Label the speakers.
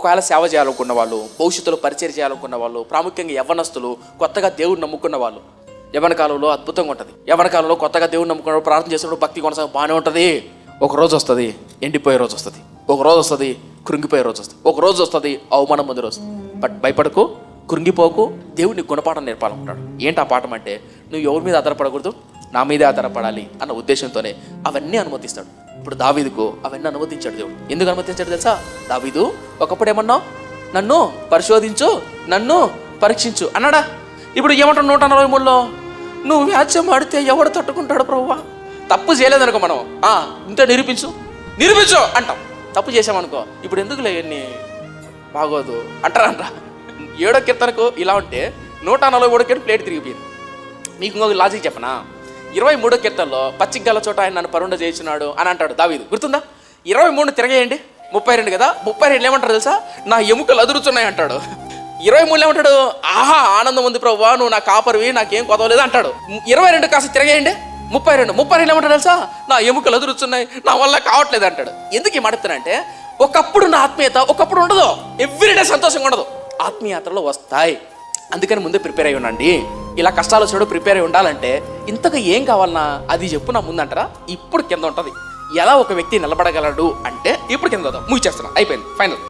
Speaker 1: ఒకవేళ సేవ చేయాలనుకున్న వాళ్ళు, భవిష్యత్తులో పరిచయం చేయాలనుకున్న వాళ్ళు, ప్రాముఖ్యంగా యవ్వనస్తులు, కొత్తగా దేవుడిని నమ్ముకున్న వాళ్ళు, యవ్వన కాలంలో అద్భుతంగా ఉంటుంది. యవ్వన కాలంలో కొత్తగా దేవుడిని నమ్ముకున్న ప్రార్థన చేసినప్పుడు భక్తి కొనసాగ బాగానే ఉంటుంది. ఒక రోజు వస్తుంది ఎండిపోయే రోజు వస్తుంది, ఒక రోజు వస్తుంది కృంగిపోయే రోజు వస్తుంది, ఒక రోజు వస్తుంది అవమానం ముందు రోజు. బట్ భయపడకు, కృంగిపోకు, దేవుడిని గుణపాఠం నేర్పాలనుకుంటాడు. ఏంటి ఆ పాఠం అంటే, నువ్వు ఎవరి మీద ఆధారపడకూడదు, నా మీదే ఆధారపడాలి అన్న ఉద్దేశంతోనే అవన్నీ అనుమతిస్తాడు. ఇప్పుడు దావీదుకు అవన్నీ అనుమతించాడు దేవుడు. ఎందుకు అనుమతించాడు తెలుసా? దావీదు ఒకప్పుడు ఏమన్నావు, నన్ను పరిశోధించు, నన్ను పరీక్షించు అన్నాడా? ఇప్పుడు ఏమంటాడు 143లో, నువ్వు వ్యాజ్యం ఆడితే ఎవడు తట్టుకుంటాడు ప్రభువా? తప్పు చేయలేదనుకో మనం, ఇంత నిరూపించు అంటాం. తప్పు చేసామనుకో, ఇప్పుడు ఎందుకు లేని బాగోదు అంటారా? 7వ కీర్తనకు ఇలా ఉంటే 143 ప్లేట్ తిరిగిపోయింది. మీకు ఇంకొక లాజిక్ చెప్పనా? 23వ కీర్తనలో పచ్చిగల చోట ఆయన నన్ను పరుండ చేయించున్నాడు అని అంటాడు దావీదు, గుర్తుందా? 23 తిరగేయండి, 32 కదా, 32 ఏమంటాడు తెలుసా? నా ఎముకలు అదురుతున్నాయి అంటాడు. 23 ఏమంటాడు? ఆహా ఆనందం ఉంది ప్రభువా, నువ్వు నా కాపరివి, నాకేం కొదవలేదు అంటాడు. 22 కాస్త తిరగేయండి, 32 ఏమంటాడు తెలుసా? నా ఎముకలు అదురుతున్నాయి, నా వల్ల కావట్లేదు అంటాడు. ఎందుకు ఈ మాట్లాడుతానంటే, ఒకప్పుడు నా ఆత్మీయత ఒకప్పుడు ఉండదు, ఎవ్రీడే సంతోషంగా ఉండదు, ఆత్మీయతలో వస్తాయి. అందుకని ముందే ప్రిపేర్ అయ్యి ఉండండి. ఇలా కష్టాలు వచ్చినప్పుడు ప్రిపేర్ అయ్యి ఉండాలంటే ఇంతగా ఏం కావాలన్నా అది చెప్పు నా ముందంటారా? ఇప్పుడు కింద ఉంటుంది. ఎలా ఒక వ్యక్తి నిలబడగలడు అంటే ఇప్పుడు కింద ముగిచేస్తున్నా, అయిపోయింది, ఫైనల్.